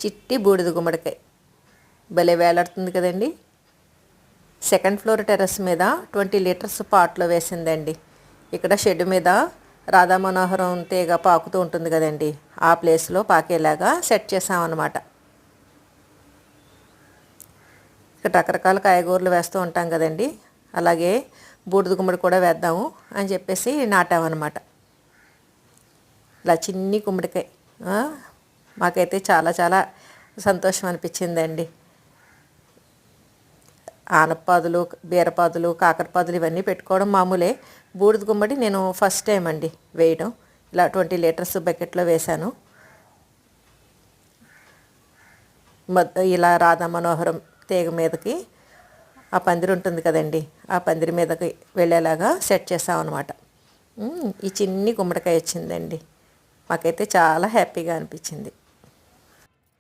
చిట్టి బూడిద గుమ్మడికాయ భలే వేలాడుతుంది కదండి. సెకండ్ ఫ్లోర్ టెర్రస్ మీద 20 లీటర్స్ పాట్లో వేసిందండి. ఇక్కడ షెడ్ మీద రాధా మనోహరం తీగ పాకుతూ ఉంటుంది కదండి, ఆ ప్లేస్లో పాకేలాగా సెట్ చేసామన్నమాట. ఇక్కడ రకరకాల కాయగూరలు వేస్తూ ఉంటాం కదండి, అలాగే బూడిద గుమ్మడి కూడా వేద్దాము అని చెప్పేసి నాటామన్నమాట. ఇలా చిన్ని గుమ్మడికాయ మాకైతే చాలా చాలా సంతోషం అనిపించిందండి. ఆనపాదులు, బీరపాదులు, కాకరపాదులు ఇవన్నీ పెట్టుకోవడం మామూలే. బూడిద గుమ్మడి నేను ఫస్ట్ టైం అండి వేయడం. ఇలా 20 లీటర్స్ బకెట్లో వేశాను. ఇలా రాధా మనోహరం తీగ మీదకి ఆ పందిరి ఉంటుంది కదండి, ఆ పందిరి మీదకి వెళ్ళేలాగా సెట్ చేసామన్నమాట. ఈ చిన్ని గుమ్మడికాయ వచ్చిందండి. మాకైతే చాలా హ్యాపీగా అనిపించింది.